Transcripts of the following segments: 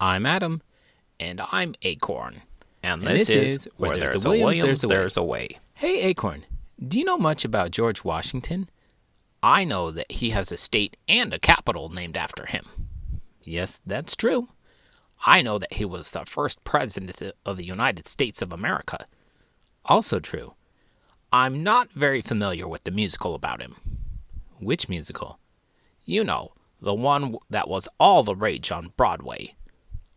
I'm Adam. And I'm Acorn. And this is Where There's a Williams, There's a Way. Hey, Acorn, do you know much about George Washington? I know that he has a state and a capital named after him. Yes, that's true. I know that he was the first president of the United States of America. Also true. I'm not very familiar with the musical about him. Which musical? You know, the one that was all the rage on Broadway.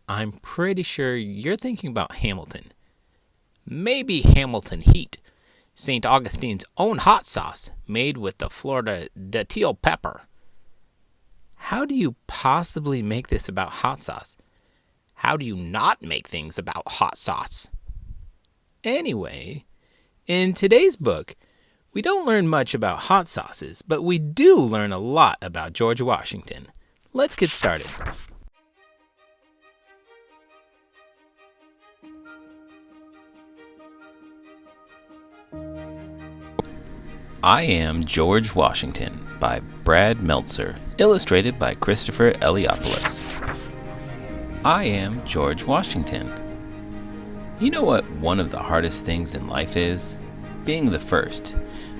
I'm pretty sure you're thinking about Hamilton. Maybe Hamilton Heat, St. Augustine's own hot sauce made with the Florida teal pepper. How do you possibly make this about hot sauce? How do you not make things about hot sauce? Anyway, in today's book, we don't learn much about hot sauces, but we do learn a lot about George Washington. Let's get started. I Am George Washington by Brad Meltzer, illustrated by Christopher Eliopoulos. I am George Washington. You know what one of the hardest things in life is? Being the first.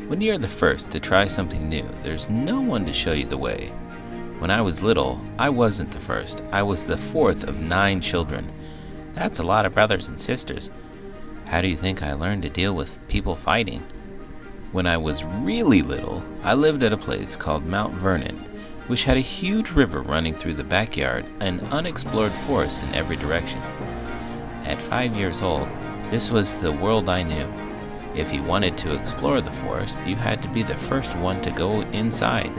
When you're the first to try something new, there's no one to show you the way. When I was little, I wasn't the first. I was the fourth of 9 children. That's a lot of brothers and sisters. How do you think I learned to deal with people fighting? When I was really little, I lived at a place called Mount Vernon, which had a huge river running through the backyard and unexplored forests in every direction. At 5 years old, this was the world I knew. If you wanted to explore the forest, you had to be the first one to go inside.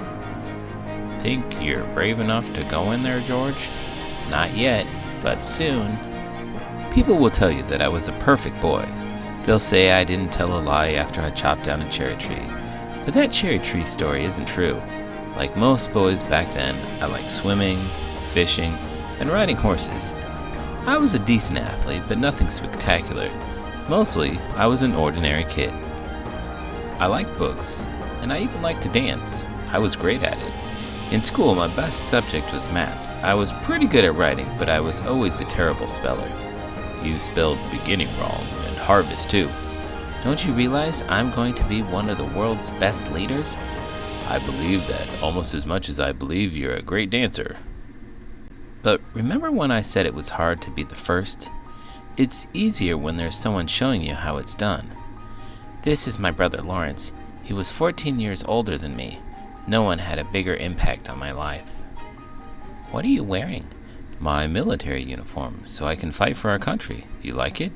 Think you're brave enough to go in there, George? Not yet, but soon. People will tell you that I was a perfect boy. They'll say I didn't tell a lie after I chopped down a cherry tree. But that cherry tree story isn't true. Like most boys back then, I liked swimming, fishing, and riding horses. I was a decent athlete, but nothing spectacular. Mostly, I was an ordinary kid. I liked books, and I even liked to dance. I was great at it. In school, my best subject was math. I was pretty good at writing, but I was always a terrible speller. You spelled beginning wrong. Harvest too. Don't you realize I'm going to be one of the world's best leaders? I believe that almost as much as I believe you're a great dancer. But remember when I said it was hard to be the first? It's easier when there's someone showing you how it's done. This is my brother Lawrence. He was 14 years older than me. No one had a bigger impact on my life. What are you wearing? My military uniform, so I can fight for our country. You like it?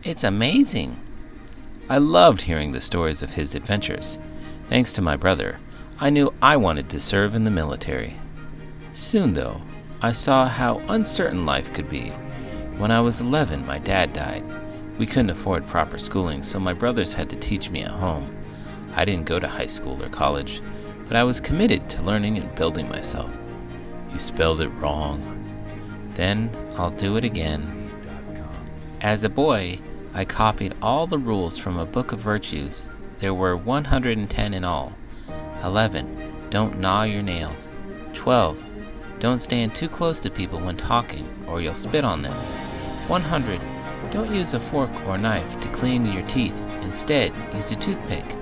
It's amazing. I loved hearing the stories of his adventures. Thanks to my brother, I knew I wanted to serve in the military. Soon, though, I saw how uncertain life could be. When I was 11, my dad died. We couldn't afford proper schooling, so my brothers had to teach me at home. I didn't go to high school or college, but I was committed to learning and building myself. You spelled it wrong. Then I'll do it again. As a boy, I copied all the rules from a book of virtues. There were 110 in all. 11. Don't gnaw your nails. 12. Don't stand too close to people when talking, or you'll spit on them. 100. Don't use a fork or knife to clean your teeth. Instead, use a toothpick.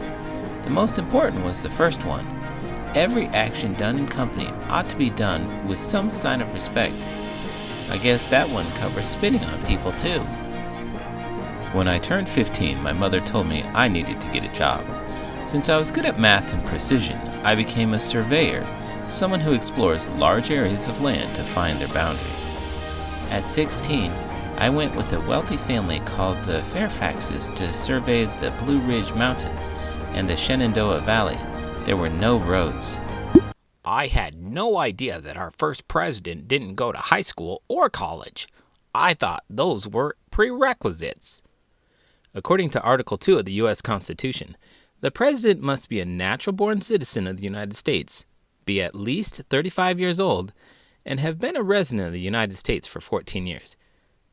The most important was the first one. Every action done in company ought to be done with some sign of respect. I guess that one covers spitting on people too. When I turned 15, my mother told me I needed to get a job. Since I was good at math and precision, I became a surveyor, someone who explores large areas of land to find their boundaries. At 16, I went with a wealthy family called the Fairfaxes to survey the Blue Ridge Mountains and the Shenandoah Valley. There were no roads. I had no idea that our first president didn't go to high school or college. I thought those were prerequisites. According to Article 2 of the U.S. Constitution, the president must be a natural-born citizen of the United States, be at least 35 years old, and have been a resident of the United States for 14 years.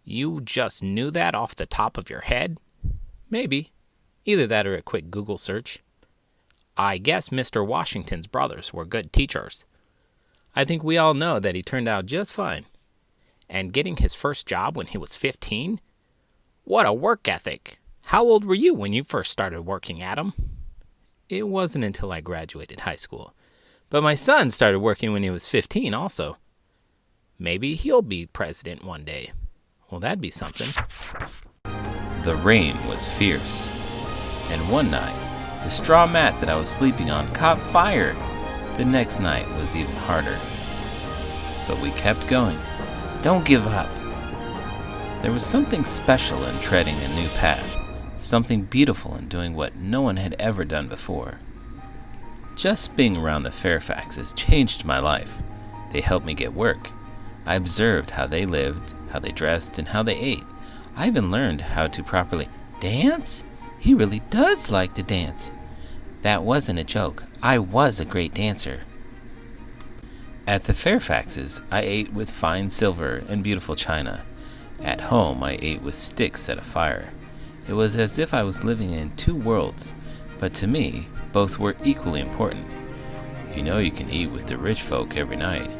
You just knew that off the top of your head? Maybe. Either that or a quick Google search. I guess Mr. Washington's brothers were good teachers. I think we all know that he turned out just fine. And getting his first job when he was 15? What a work ethic! How old were you when you first started working, Adam? It wasn't until I graduated high school. But my son started working when he was 15 also. Maybe he'll be president one day. Well, that'd be something. The rain was fierce. And one night, the straw mat that I was sleeping on caught fire. The next night was even harder. But we kept going. Don't give up. There was something special in treading a new path, something beautiful in doing what no one had ever done before. Just being around the Fairfaxes changed my life. They helped me get work. I observed how they lived, how they dressed, and how they ate. I even learned how to properly dance. He really does like to dance. That wasn't a joke. I was a great dancer. At the Fairfaxes, I ate with fine silver and beautiful china. At home, I ate with sticks at a fire. It was as if I was living in two worlds, but to me, both were equally important. You know you can eat with the rich folk every night.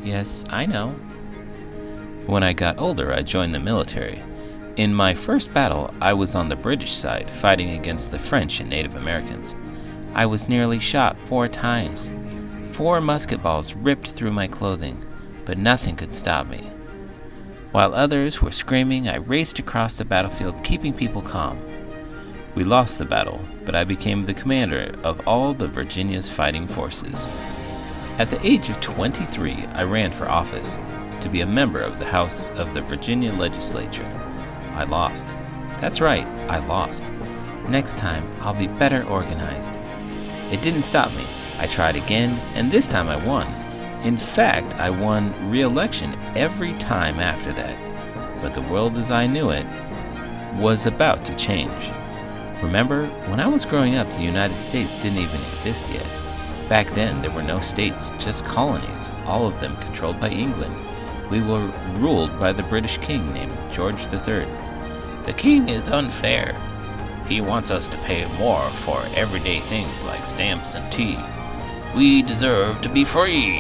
Yes, I know. When I got older, I joined the military. In my first battle, I was on the British side, fighting against the French and Native Americans. I was nearly shot 4 times. 4 musket balls ripped through my clothing, but nothing could stop me. While others were screaming, I raced across the battlefield, keeping people calm. We lost the battle, but I became the commander of all the Virginia's fighting forces. At the age of 23, I ran for office to be a member of the House of the Virginia Legislature. I lost. That's right, I lost. Next time, I'll be better organized. It didn't stop me. I tried again, and this time I won. In fact, I won re-election every time after that. But the world as I knew it was about to change. Remember, when I was growing up, the United States didn't even exist yet. Back then, there were no states, just colonies, all of them controlled by England. We were ruled by the British king named George III. The king is unfair. He wants us to pay more for everyday things like stamps and tea. We deserve to be free.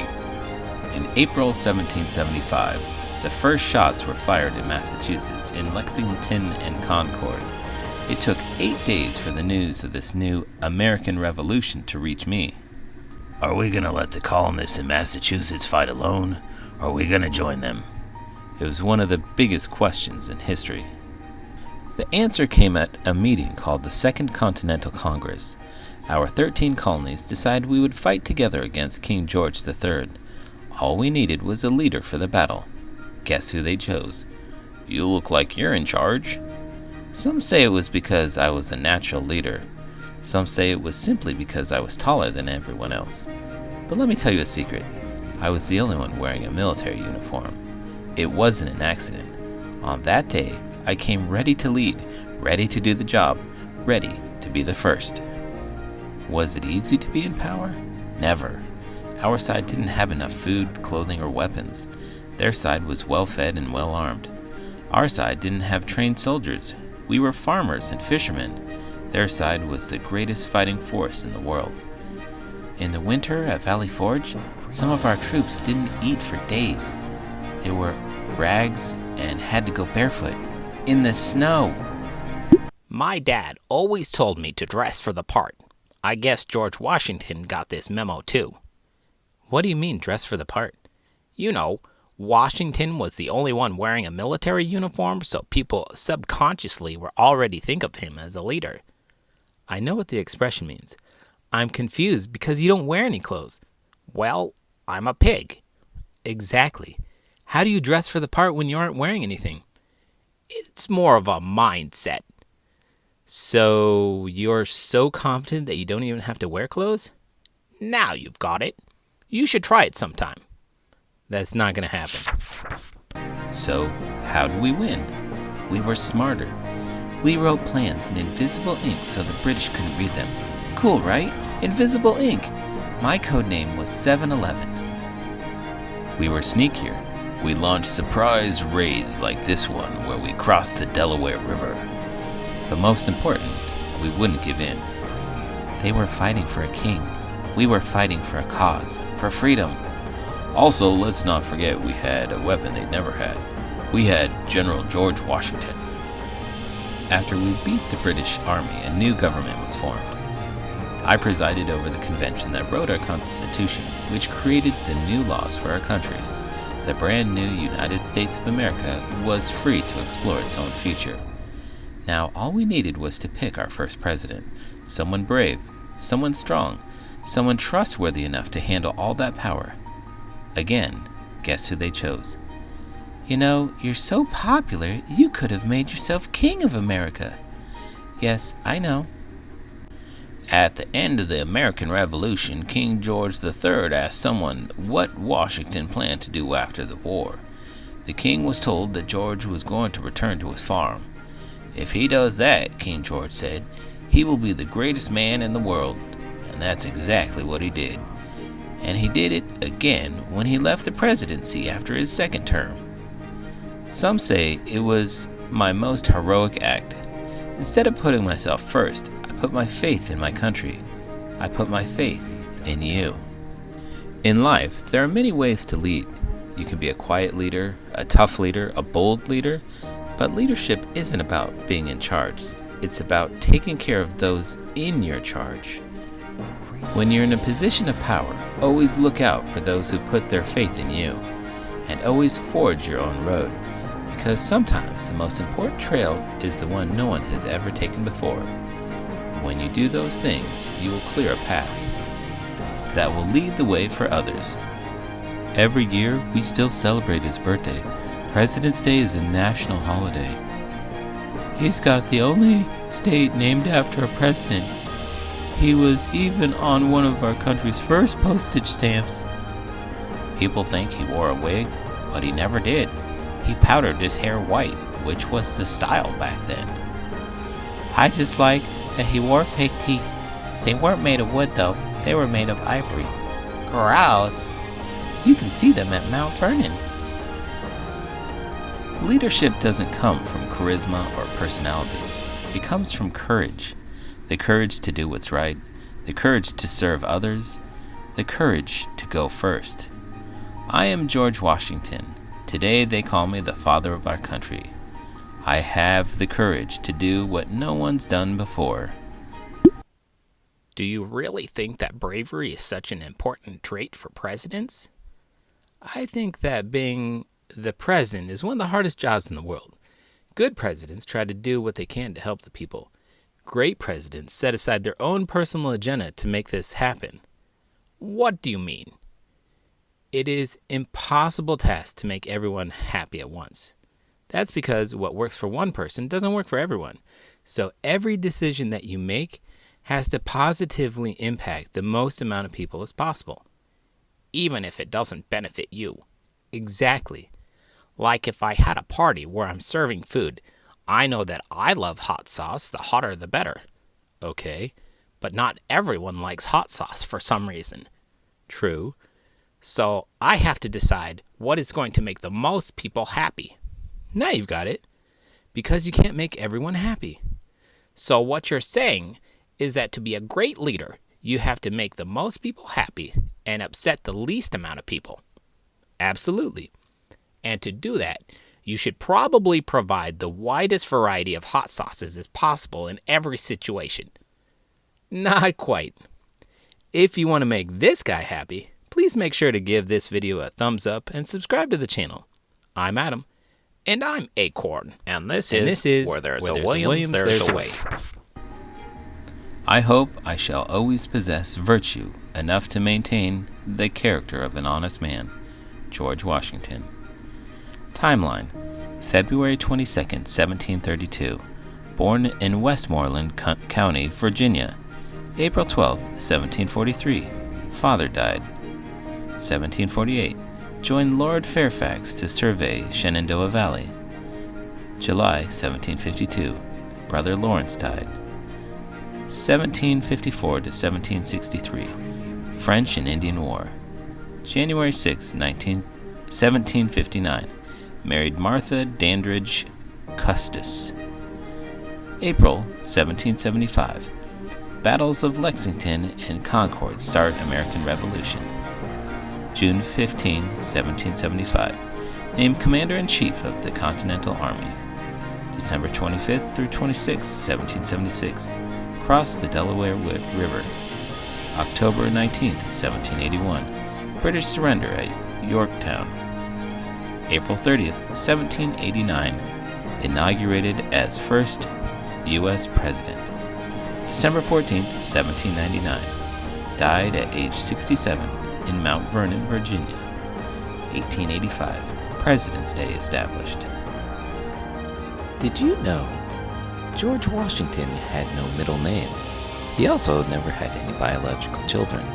In April 1775, the first shots were fired in Massachusetts, in Lexington and Concord. It took 8 days for the news of this new American Revolution to reach me. Are we going to let the colonists in Massachusetts fight alone, or are we going to join them? It was one of the biggest questions in history. The answer came at a meeting called the Second Continental Congress. Our 13 colonies decided we would fight together against King George III. All we needed was a leader for the battle. Guess who they chose? You look like you're in charge. Some say it was because I was a natural leader. Some say it was simply because I was taller than everyone else. But let me tell you a secret. I was the only one wearing a military uniform. It wasn't an accident. On that day, I came ready to lead, ready to do the job, ready to be the first. Was it easy to be in power? Never. Our side didn't have enough food, clothing, or weapons. Their side was well-fed and well-armed. Our side didn't have trained soldiers. We were farmers and fishermen. Their side was the greatest fighting force in the world. In the winter at Valley Forge, some of our troops didn't eat for days. They wore rags and had to go barefoot in the snow. My dad always told me to dress for the part. I guess George Washington got this memo too. What do you mean, dress for the part? You know, Washington was the only one wearing a military uniform, so people subconsciously were already think of him as a leader. I know what the expression means. I'm confused because you don't wear any clothes. Well, I'm a pig. Exactly. How do you dress for the part when you aren't wearing anything? It's more of a mindset. So you're so confident that you don't even have to wear clothes? Now you've got it. You should try it sometime. That's not going to happen. So, how did we win? We were smarter. We wrote plans in invisible ink so the British couldn't read them. Cool, right? Invisible ink. My code name was 7-Eleven. We were sneakier. We launched surprise raids like this one where we crossed the Delaware River. But most important, we wouldn't give in. They were fighting for a king. We were fighting for a cause, for freedom. Also, let's not forget we had a weapon they'd never had. We had General George Washington. After we beat the British Army, a new government was formed. I presided over the convention that wrote our Constitution, which created the new laws for our country. The brand new United States of America was free to explore its own future. Now, all we needed was to pick our first president, someone brave, someone strong, someone trustworthy enough to handle all that power. Again, guess who they chose? You know, you're so popular, you could have made yourself king of America. Yes, I know. At the end of the American Revolution, King George III asked someone what Washington planned to do after the war. The king was told that George was going to return to his farm. If he does that, King George said, he will be the greatest man in the world. And that's exactly what he did. And he did it again when he left the presidency after his second term. Some say it was my most heroic act. Instead of putting myself first, I put my faith in my country. I put my faith in you. In life, there are many ways to lead. You can be a quiet leader, a tough leader, a bold leader, but leadership isn't about being in charge. It's about taking care of those in your charge. When you're in a position of power, always look out for those who put their faith in you, and always forge your own road. Because sometimes the most important trail is the one no one has ever taken before. When you do those things, you will clear a path that will lead the way for others. Every year, we still celebrate his birthday. President's Day is a national holiday. He's got the only state named after a president. He was even on one of our country's first postage stamps. People think he wore a wig, but he never did. He powdered his hair white, which was the style back then. I just like that he wore fake teeth. They weren't made of wood though, they were made of ivory. Grouse! You can see them at Mount Vernon. Leadership doesn't come from charisma or personality. It comes from courage. The courage to do what's right, the courage to serve others, the courage to go first. I am George Washington. Today they call me the father of our country. I have the courage to do what no one's done before. Do you really think that bravery is such an important trait for presidents? I think that being the president is one of the hardest jobs in the world. Good presidents try to do what they can to help the people. Great presidents set aside their own personal agenda to make this happen. What do you mean? It is an impossible task to make everyone happy at once. That's because what works for one person doesn't work for everyone. So every decision that you make has to positively impact the most amount of people as possible. Even if it doesn't benefit you. Exactly. Like if I had a party where I'm serving food, I know that I love hot sauce, the hotter the better. Okay, but not everyone likes hot sauce for some reason. True. So I have to decide what is going to make the most people happy. Now you've got it. Because you can't make everyone happy. So what you're saying is that to be a great leader, you have to make the most people happy and upset the least amount of people. Absolutely. And to do that, you should probably provide the widest variety of hot sauces as possible in every situation. Not quite. If you want to make this guy happy, please make sure to give this video a thumbs up and subscribe to the channel. I'm Adam. And I'm Acorn. And this is Where There's a Williams, There's a Way. I hope I shall always possess virtue enough to maintain the character of an honest man. George Washington. Timeline: February 22nd, 1732. Born in Westmoreland County, Virginia. April 12th, 1743. Father died. 1748. Joined Lord Fairfax to survey Shenandoah Valley. July 1752. Brother Lawrence died. 1754 to 1763. French and Indian War. January 6, 1759. Married Martha Dandridge Custis. April 1775. Battles of Lexington and Concord start American Revolution. June 15, 1775. Named Commander-in-Chief of the Continental Army. December 25th through 26th, 1776. Crossed the Delaware River. October 19th, 1781. British surrender at Yorktown. April 30th, 1789. Inaugurated as first U.S. President. December 14th, 1799. Died at age 67 in Mount Vernon, Virginia. 1885. President's Day established. Did you know George Washington had no middle name? He also never had any biological children.